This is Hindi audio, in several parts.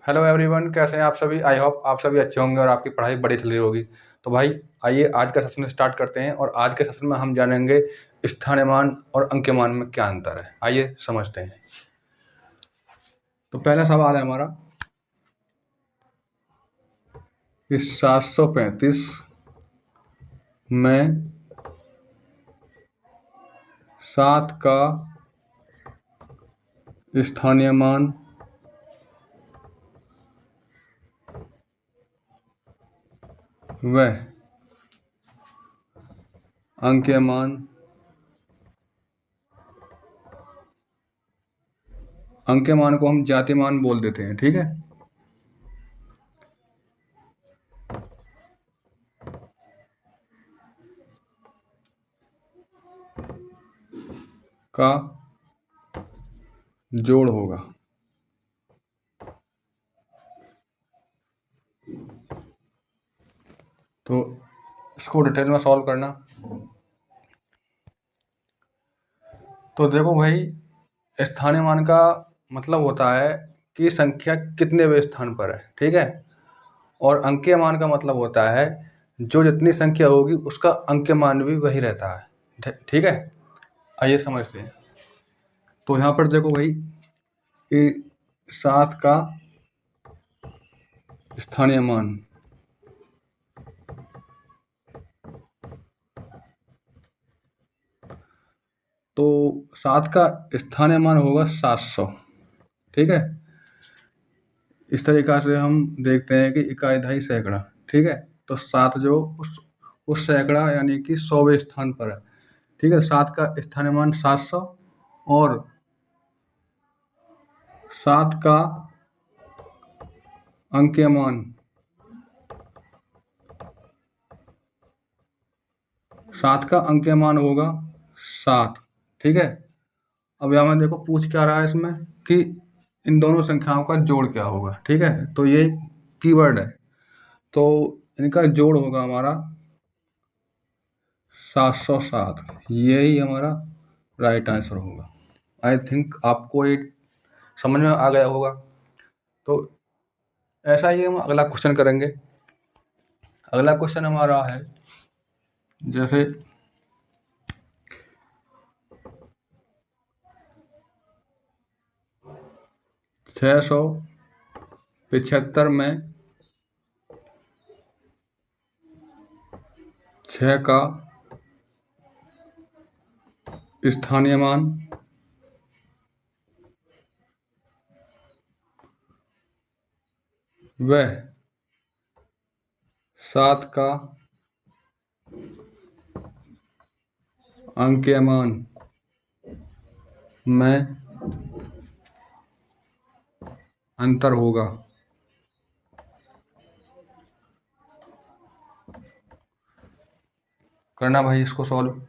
हेलो एवरीवन, कैसे हैं आप सभी। आई होप आप सभी अच्छे होंगे और आपकी पढ़ाई बड़ी चल रही होगी। तो भाई आइए आज का सेशन स्टार्ट करते हैं और आज के सेशन में हम जानेंगे स्थानीयमान और अंक्यमान में क्या अंतर है। आइए समझते हैं। तो पहला सवाल है हमारा कि 735 में 7 का स्थानीयमान व अंक्यमान को हम जातिमान बोल देते हैं, ठीक है। का जोड़ होगा। तो इसको डिटेल में सॉल्व करना। तो देखो भाई, स्थानीय मान का मतलब होता है कि संख्या कितने स्थान पर है, ठीक है। और अंकीय मान का मतलब होता है जो जितनी संख्या होगी उसका अंकीय मान भी वही रहता है, ठीक है। आइए समझते हैं। तो यहाँ पर देखो भाई कि 7 का स्थानीय मान तो 7 का स्थानीय मान होगा 700, ठीक है। इस तरीक़ा से हम देखते हैं कि इकाई दहाई सैकड़ा, ठीक है। तो 7 जो उस सैकड़ा यानी कि 100वें स्थान पर है, ठीक है। 7 का स्थानीय मान 700 और 7 का अंकीय मान 7 का अंकीय मान होगा 7, ठीक है। अब यहाँ में देखो पूछ क्या रहा है इसमें कि इन दोनों संख्याओं का जोड़ क्या होगा, ठीक है। तो ये कीवर्ड है, तो इनका जोड़ होगा हमारा 707। यही हमारा राइट आंसर होगा। आई थिंक आपको ये समझ में आ गया होगा। तो ऐसा ही हम अगला क्वेश्चन करेंगे। अगला क्वेश्चन हमारा है जैसे 675 में 6 का स्थानीय मान व 7 का अंकीय मान में अंतर होगा। करना भाई इसको सॉल्व।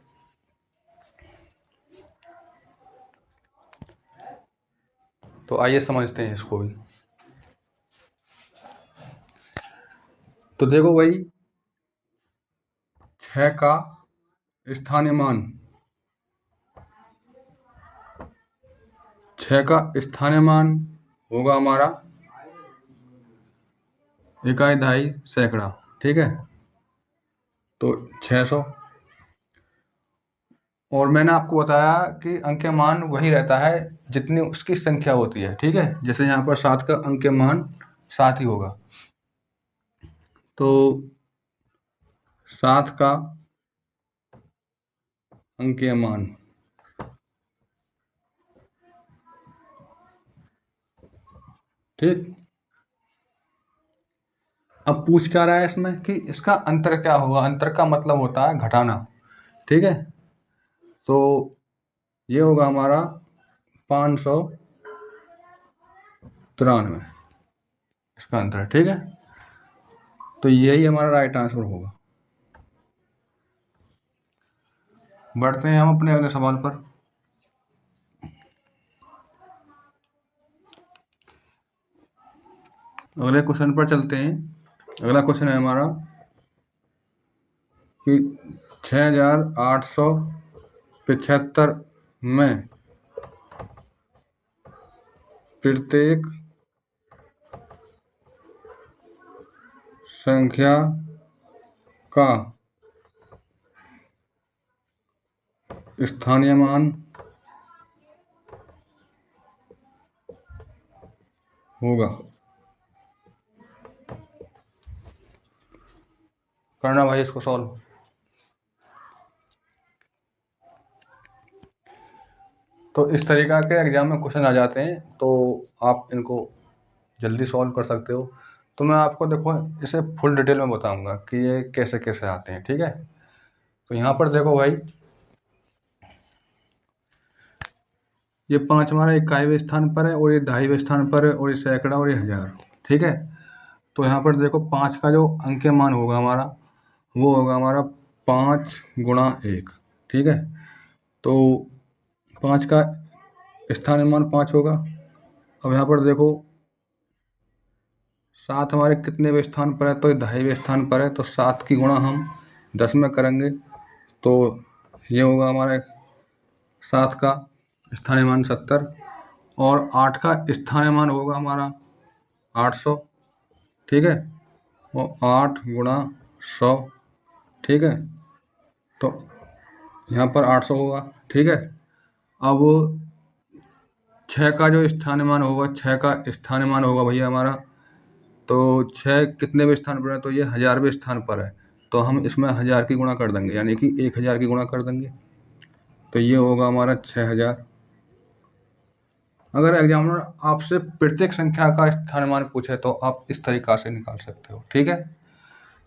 तो आइए समझते हैं इसको भी। तो देखो भाई 6 का स्थानीय मान 6 का स्थानीय मान होगा हमारा इकाई दहाई सैकड़ा, ठीक है। तो 600 और मैंने आपको बताया कि अंकीय मान वही रहता है जितनी उसकी संख्या होती है, ठीक है। जैसे यहाँ पर 7 का अंकीय मान 7 ही होगा, तो 7 का अंकीय मान ठीक। अब पूछ क्या रहा है इसमें कि इसका अंतर क्या होगा। अंतर का मतलब होता है घटाना, ठीक है। तो ये होगा हमारा 593 इसका अंतर, ठीक है। तो यही हमारा राइट आंसर होगा। बढ़ते हैं हम अपने अगले सवाल पर। अगले क्वेश्चन पर चलते हैं। अगला क्वेश्चन है हमारा कि 6875 में प्रत्येक संख्या का स्थानीय मान होगा। करना भाई इसको सॉल्व। तो इस तरीक़ा के एग्ज़ाम में क्वेश्चन आ जाते हैं, तो आप इनको जल्दी सॉल्व कर सकते हो। तो मैं आपको देखो इसे फुल डिटेल में बताऊंगा कि ये कैसे कैसे आते हैं, ठीक है। तो यहाँ पर देखो भाई, ये 5 हमारा इक्याईवें स्थान पर है, और ये 2.5वें स्थान पर है, और ये सैकड़ा और ये हज़ार, ठीक है। तो यहाँ पर देखो 5 का जो अंकीय मान होगा हमारा, वो होगा हमारा 5 गुणा 1, ठीक है। तो 5 का स्थानीय मान 5 होगा। अब यहाँ पर देखो 7 हमारे कितने स्थान पर है, तो ये 2.5वें स्थान पर है, तो 7 की गुणा हम 10 में करेंगे, तो ये होगा हमारे 7 का स्थानीय मान 70, और 8 का स्थानीय मान होगा हमारा 800, ठीक है। वो 8 गुणा 100, ठीक है। तो यहाँ पर 800 होगा, ठीक है। अब 6 का जो स्थानीय मान होगा, 6 का स्थानीय मान होगा भैया हमारा, तो 6 कितने स्थान पर है, तो ये 1000वें स्थान पर है, तो हम इसमें 1000 की गुणा कर देंगे, यानी कि 1000 की गुणा कर देंगे, तो ये होगा हमारा 6000। अगर एग्जामिनर आपसे प्रत्येक संख्या का स्थानीय मान पूछे तो आप इस तरीक़ा से निकाल सकते हो, ठीक है।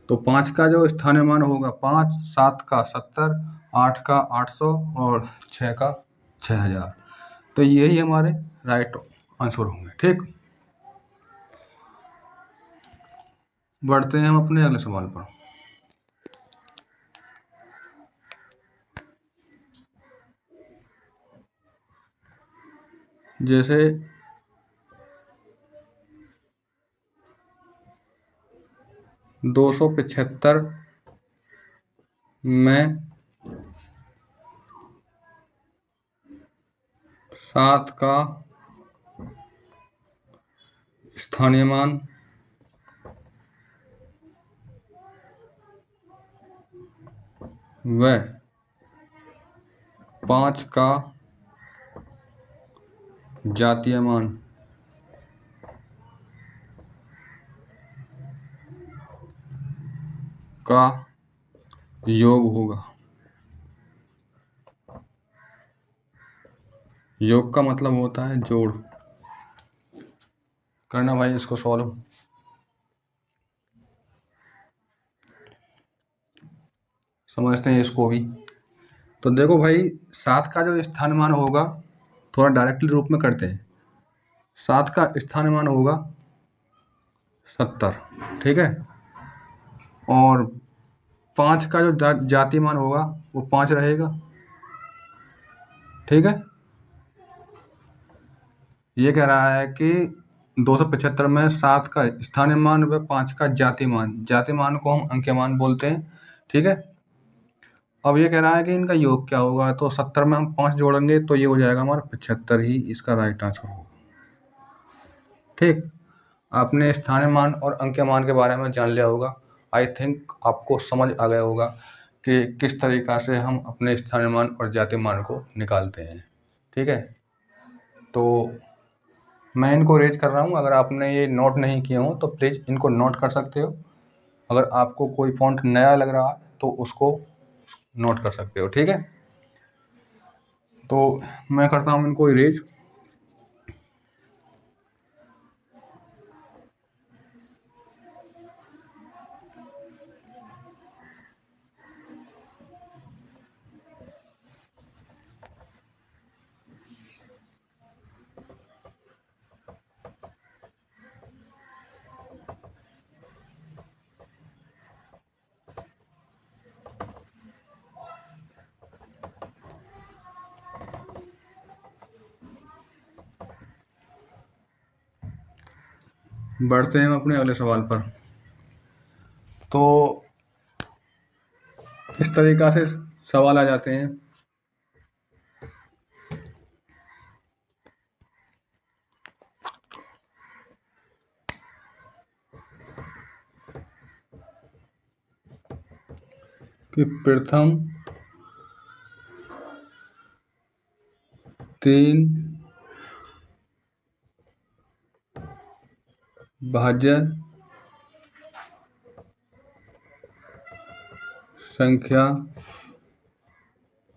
तो 5 का जो स्थानीय मान होगा 5, 7 का 70, 8 का 800 और 6 का 6000, तो यही हमारे राइट आंसर होंगे, ठीक। बढ़ते हैं हम अपने अगले सवाल पर। जैसे 275 में 7 का स्थानीय मान व 5 का जातीय मान का योग होगा। योग का मतलब होता है जोड़। करना भाई इसको सॉल्व। समझते हैं इसको भी। तो देखो भाई 7 का जो स्थानीय मान होगा, थोड़ा डायरेक्टली रूप में करते हैं। 7 का स्थानीय मान होगा 70, ठीक है। और 5 का जो जातीय मान होगा वो 5 रहेगा, ठीक है। ये कह रहा है कि 275 में 7 का स्थानीय मान व 5 का जातीय मान को हम अंकीय मान बोलते हैं, ठीक है। अब ये कह रहा है कि इनका योग क्या होगा, तो 70 में हम 5 जोड़ेंगे तो ये हो जाएगा हमारा 75 ही इसका राइट आंसर होगा, ठीक। आपने स्थानीय मान और अंकीय मान के बारे में जान लिया होगा। आई थिंक आपको समझ आ गया होगा कि किस तरीक़ा से हम अपने स्थानीय मान और जातीय मान को निकालते हैं, ठीक है। तो मैं इनको रेज कर रहा हूँ, अगर आपने ये नोट नहीं किए हों तो प्लीज़ इनको नोट कर सकते हो। अगर आपको कोई पॉइंट नया लग रहा है तो उसको नोट कर सकते हो, ठीक है। तो मैं करता हूँ इनको इरेज। बढ़ते हैं हम अपने अगले सवाल पर। तो इस तरीक़ा से सवाल आ जाते हैं। कि प्रथम 3 भाज्य संख्या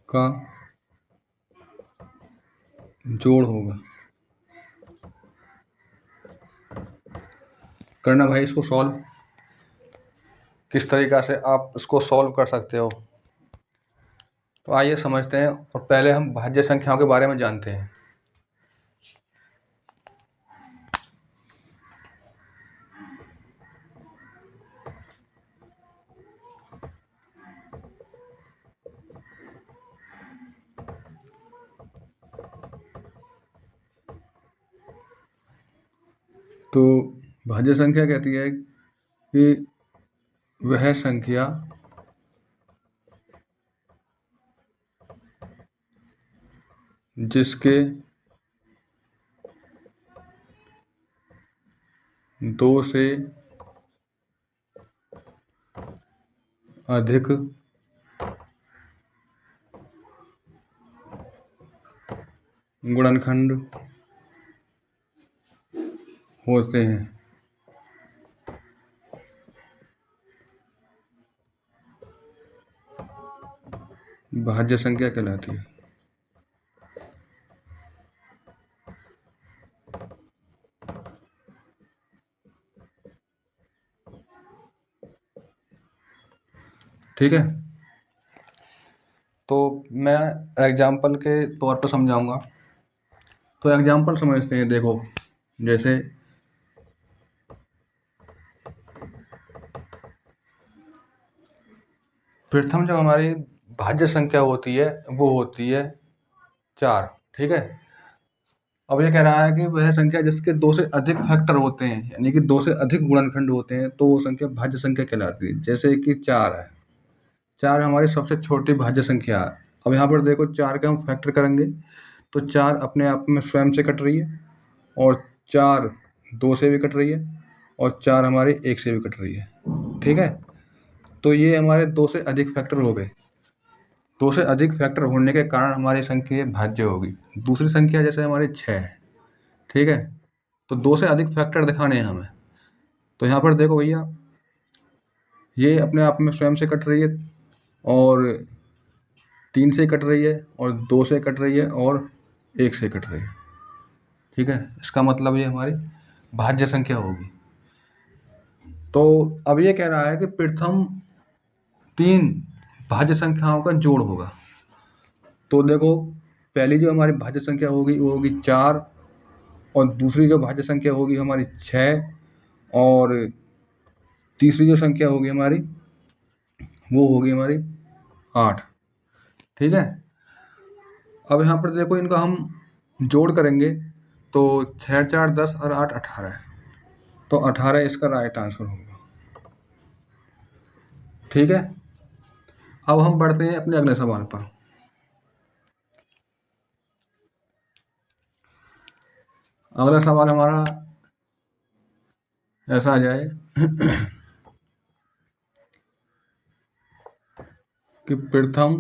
का जोड़ होगा। करना भाई इसको सॉल्व, किस तरीक़ा से आप इसको सॉल्व कर सकते हो। तो आइए समझते हैं, और पहले हम भाज्य संख्याओं के बारे में जानते हैं। तो भाज्य संख्या कहती है कि वह संख्या जिसके 2 से अधिक गुणनखंड होते हैं, भाज्य संख्या कहलाती है। ठीक है, तो मैं एग्जाम्पल के तौर पर समझाऊंगा। तो एग्जाम्पल समझते हैं। देखो, जैसे प्रथम जो हमारी भाज्य संख्या होती है वो होती है 4। ठीक है, अब ये कह रहा है कि वह संख्या जिसके 2 से अधिक फैक्टर होते हैं, यानी कि 2 से अधिक गुणनखंड होते हैं, तो वो संख्या भाज्य संख्या कहलाती है। जैसे कि 4 है, 4 हमारी सबसे छोटी भाज्य संख्या है। अब यहाँ पर देखो 4 के हम फैक्टर करेंगे तो 4 अपने आप में स्वयं से कट रही है, और 4 2 से भी कट रही है, और 4 हमारी 1 से भी कट रही है। ठीक है, तो ये हमारे 2 से अधिक फैक्टर हो गए। 2 से अधिक फैक्टर होने के कारण हमारी संख्या भाज्य होगी। दूसरी संख्या जैसे हमारी 6 है। ठीक है, तो 2 से अधिक फैक्टर दिखाने हैं हमें। तो यहाँ पर देखो भैया, ये अपने आप में स्वयं से कट रही है, और 3 से कट रही है, और 2 से कट रही है, और 1 से कट रही है। ठीक है, इसका मतलब ये हमारी भाज्य संख्या होगी। तो अब ये कह रहा है कि प्रथम 3 भाज्य संख्याओं का जोड़ होगा। तो देखो, पहली जो हमारी भाज्य संख्या होगी वो होगी 4, और दूसरी जो भाज्य संख्या होगी हमारी 6, और तीसरी जो संख्या होगी हमारी वो होगी हमारी 8। ठीक है, अब यहाँ पर देखो, इनका हम जोड़ करेंगे तो 6 4 10 और 8 18 है, तो 18 इसका राइट आंसर होगा। ठीक है, अब हम बढ़ते हैं अपने अगले सवाल पर। अगला सवाल हमारा ऐसा आ जाए कि प्रथम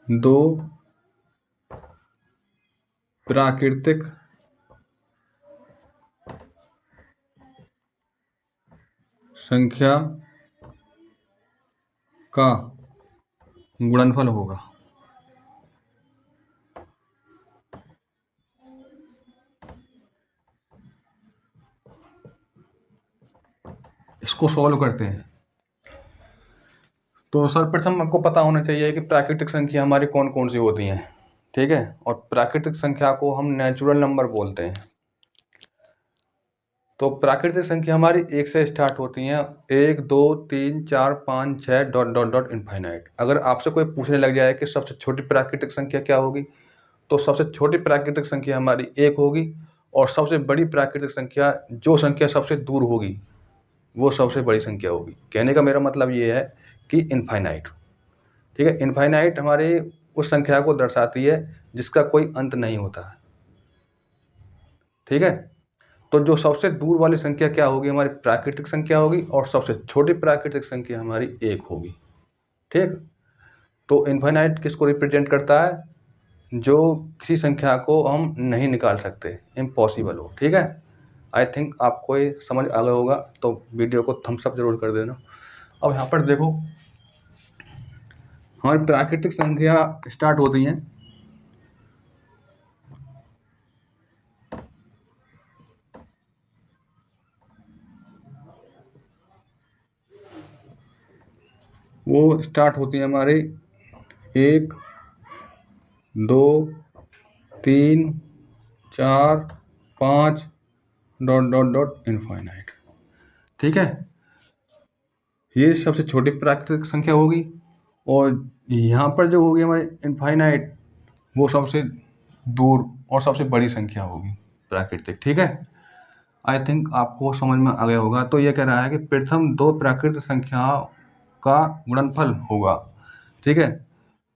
2 प्राकृतिक संख्या का गुणनफल होगा। इसको सॉल्व करते हैं। तो सर्वप्रथम आपको पता होना चाहिए कि प्राकृतिक संख्या हमारी कौन कौन सी होती हैं। ठीक है, और प्राकृतिक संख्या को हम नेचुरल नंबर बोलते हैं। तो प्राकृतिक संख्या हमारी 1 से स्टार्ट होती हैं, 1 2 3 4 5 6 डॉट डॉट डॉट इनफाइनाइट। अगर आपसे कोई पूछने लग जाए कि सबसे छोटी प्राकृतिक संख्या क्या होगी, तो सबसे छोटी प्राकृतिक संख्या हमारी 1 होगी, और सबसे बड़ी प्राकृतिक संख्या, जो संख्या सबसे दूर होगी, वो सबसे बड़ी संख्या होगी। कहने का मेरा मतलब ये है कि इनफाइनाइट। ठीक है, इनफाइनाइट हमारी उस संख्या को दर्शाती है जिसका कोई अंत नहीं होता है। ठीक है, तो जो सबसे दूर वाली संख्या क्या होगी, हमारी प्राकृतिक संख्या होगी, और सबसे छोटी प्राकृतिक संख्या हमारी 1 होगी। ठीक, तो इनफाइनाइट किसको रिप्रेजेंट करता है, जो किसी संख्या को हम नहीं निकाल सकते, इम्पॉसिबल हो। ठीक है, आई थिंक आपको ये समझ आ गया होगा, तो वीडियो को थम्स अप जरूर कर देना। अब यहाँ पर देखो, हमारी प्राकृतिक संख्या स्टार्ट होती हैं वो स्टार्ट होती है हमारे 1 2 3 4 5 डॉट डॉट डॉट इनफाइनाइट। ठीक है, ये सबसे छोटी प्राकृतिक संख्या होगी, और यहाँ पर जो होगी हमारी इनफाइनाइट, वो सबसे दूर और सबसे बड़ी संख्या होगी प्राकृतिक। ठीक है, आई थिंक आपको समझ में आ गया होगा। तो ये कह रहा है कि प्रथम 2 प्राकृतिक संख्याओं का गुणनफल होगा। ठीक है,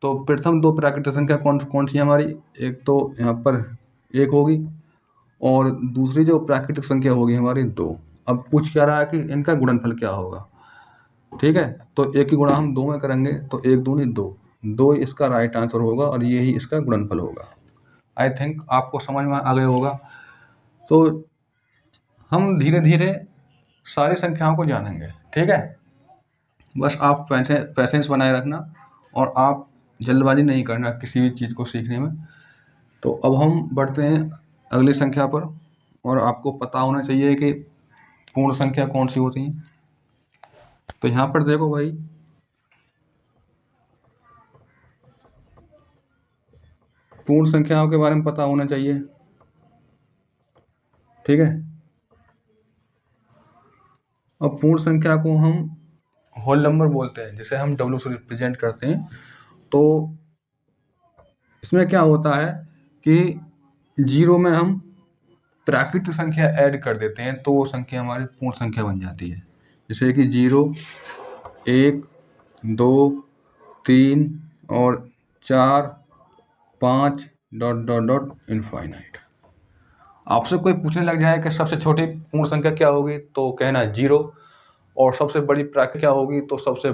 तो प्रथम 2 प्राकृतिक संख्या कौन कौन सी है हमारी, एक तो यहाँ पर 1 होगी, और दूसरी जो प्राकृतिक संख्या होगी हमारी 2। अब पूछ क्या रहा है कि इनका गुणनफल क्या होगा। ठीक है, तो 1 की गुणा हम 2 में करेंगे, तो 1 दूनी 2, 2 इसका राइट आंसर होगा, और ये ही इसका गुणनफल होगा। आई थिंक आपको समझ में आ गया होगा। तो हम धीरे धीरे सारी संख्याओं को जानेंगे। ठीक है, बस आप पैसेंस बनाए रखना, और आप जल्दबाजी नहीं करना किसी भी चीज़ को सीखने में। तो अब हम बढ़ते हैं अगली संख्या पर, और आपको पता होना चाहिए कि पूर्ण संख्या कौन सी होती है। तो यहाँ पर देखो भाई, पूर्ण संख्याओं के बारे में पता होना चाहिए। ठीक है, अब पूर्ण संख्या को हम होल नंबर बोलते हैं, जिसे हम डब्ल्यू से रिप्रेजेंट करते हैं। तो इसमें क्या होता है कि 0 में हम प्राकृतिक संख्या ऐड कर देते हैं, तो वो संख्या हमारी पूर्ण संख्या बन जाती है। जैसे कि 0 1 2 3 और 4 5 डॉट डॉट डॉट इनफाइनाइट। आपसे कोई पूछने लग जाए कि सबसे छोटी पूर्ण संख्या क्या होगी, तो कहना 0, और सबसे बड़ी प्राकृतिक क्या होगी, तो सबसे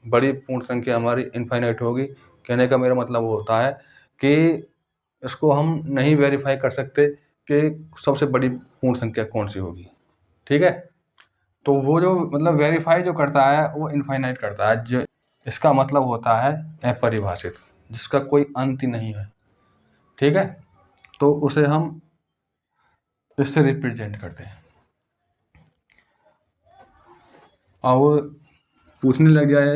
बड़ी पूर्ण संख्या हमारी इनफाइनाइट होगी। कहने का मेरा मतलब होता है कि इसको हम नहीं वेरीफाई कर सकते कि सबसे बड़ी पूर्ण संख्या कौन सी होगी। ठीक है, तो वो जो मतलब वेरीफाई जो करता है वो इनफाइनाइट करता है, जो इसका मतलब होता है अपरिभाषित, जिसका कोई अंत ही नहीं है। ठीक है, तो उसे हम इससे रिप्रेजेंट करते हैं। और वो पूछने लग जाए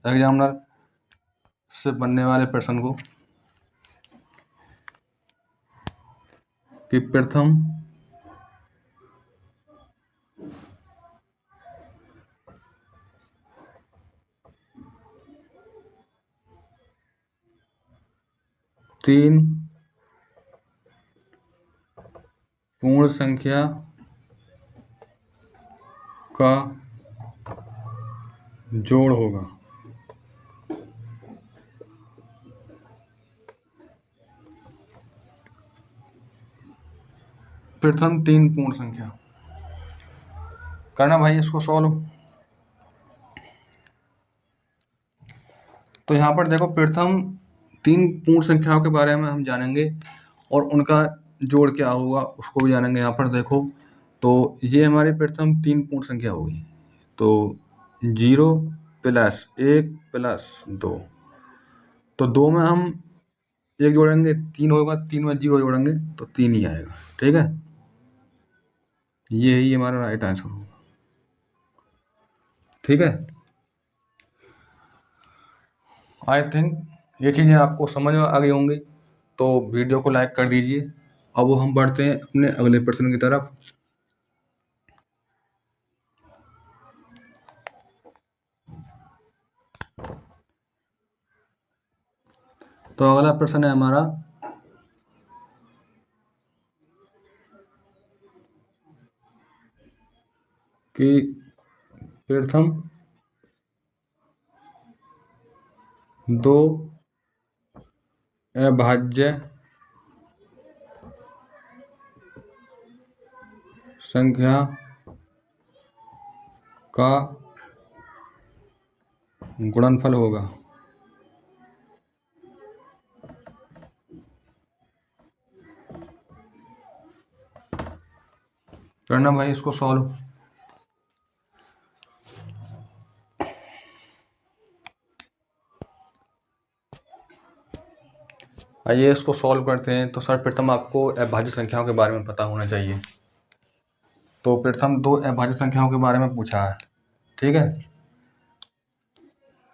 एग्जामिनर से बनने वाले प्रश्न को कि प्रथम 3 पूर्ण संख्या का जोड़ होगा। प्रथम 3 पूर्ण संख्या करना भाई इसको सॉल्व। तो यहाँ पर देखो, प्रथम 3 पूर्ण संख्याओं के बारे में हम जानेंगे, और उनका जोड़ क्या होगा उसको भी जानेंगे। यहाँ पर देखो, तो ये हमारी प्रथम 3 पूर्ण संख्या होगी। तो 0 प्लस 1 प्लस 2, तो 2 में हम 1 जोड़ेंगे 3 होगा, 3 में 0 जोड़ेंगे तो 3 ही आएगा। ठीक है, ये ही हमारा राइट आंसर होगा। ठीक है, आई थिंक ये चीज़ें आपको समझ में आ गई होंगी, तो वीडियो को लाइक कर दीजिए। अब हम बढ़ते हैं अपने अगले प्रश्न की तरफ। तो अगला प्रश्न है हमारा कि प्रथम 2 अभाज्य संख्या का गुणनफल होगा। करना भाई इसको सॉल्व। आइए इसको सॉल्व करते हैं। तो सर्वप्रथम आपको अभाज्य संख्याओं के बारे में पता होना चाहिए। तो प्रथम दो अभाज्य संख्याओं के बारे में पूछा है, ठीक है।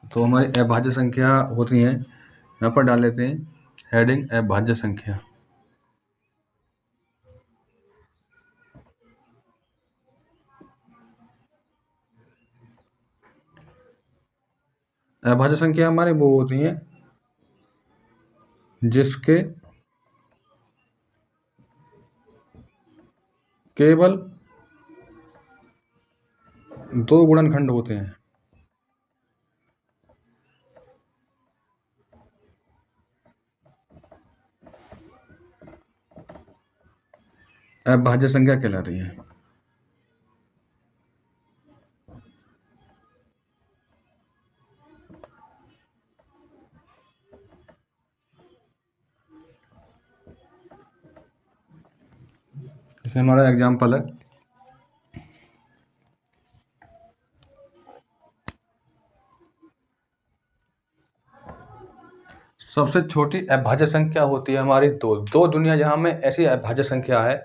तो हमारी अभाज्य संख्या होती हैं, यहाँ पर डाल लेते हैं हेडिंग अभाज्य संख्या। अभाज्य संख्या हमारी वो होती हैं जिसके केवल दो गुणनखंड होते हैं। अभाज्य संख्या कहलाती है। जैसे हमारा एग्जाम्पल है, सबसे छोटी अभाज्य संख्या होती है हमारी दो दुनिया जहाँ में ऐसी अभाज्य संख्या है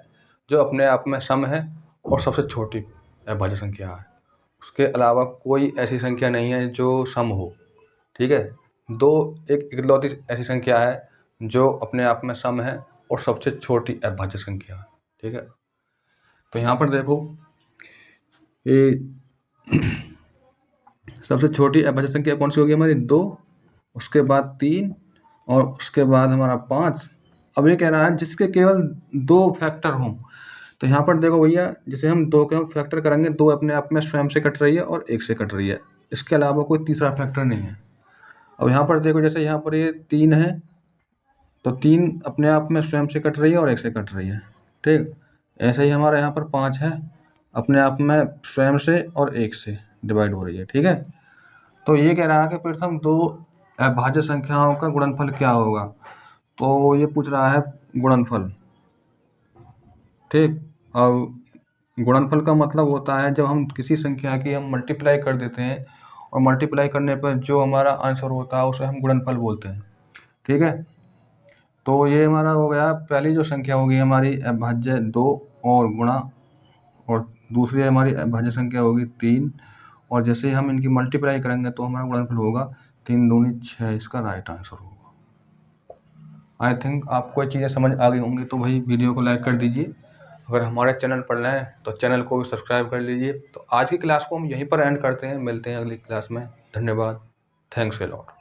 जो अपने आप में सम है और सबसे छोटी अभाज्य संख्या है। उसके अलावा कोई ऐसी संख्या नहीं है जो सम हो, ठीक है। एक इकलौती ऐसी संख्या है जो अपने आप में सम है और सबसे छोटी अभाज्य संख्या है, ठीक है। तो यहाँ पर देखो ये सबसे छोटी अभाज्य संख्या कौन सी होगी हमारी 2, उसके बाद 3 और उसके बाद हमारा 5। अब ये कह रहा है जिसके केवल 2 फैक्टर हों। तो यहाँ पर देखो भैया, जैसे हम 2 के हम फैक्टर करेंगे, 2 अपने आप में स्वयं से कट रही है और 1 से कट रही है, इसके अलावा कोई तीसरा फैक्टर नहीं है। अब यहाँ पर देखो, जैसे यहाँ पर ये 3 है तो 3 अपने आप में स्वयं से कट रही है और 1 से कट रही है, ठीक। ऐसे ही हमारा यहाँ पर 5 है, अपने आप में स्वयं से और 1 से डिवाइड हो रही है, ठीक है। तो ये कह रहा है कि प्रथम दो अभाज्य संख्याओं का गुणनफल क्या होगा। तो ये पूछ रहा है गुणनफल, ठीक। अब गुणनफल का मतलब होता है जब हम किसी संख्या की हम मल्टीप्लाई कर देते हैं और मल्टीप्लाई करने पर जो हमारा आंसर होता है उसे हम गुणनफल बोलते हैं, ठीक है। तो ये हमारा हो गया, पहली जो संख्या होगी हमारी अभाज्य 2 और गुणा, और दूसरी हमारी अभाज्य संख्या होगी 3, और जैसे ही हम इनकी मल्टीप्लाई करेंगे तो हमारा गुणनफल होगा 3 दूनी 6। इसका राइट आंसर होगा। आई थिंक आपको ये चीज़ें समझ आ गई होंगी। तो भाई वीडियो को लाइक कर दीजिए। अगर हमारे चैनल पर नए हैं तो चैनल को भी सब्सक्राइब कर लीजिए। तो आज की क्लास को हम यहीं पर एंड करते हैं, मिलते हैं अगली क्लास में। धन्यवाद। Thanks a lot.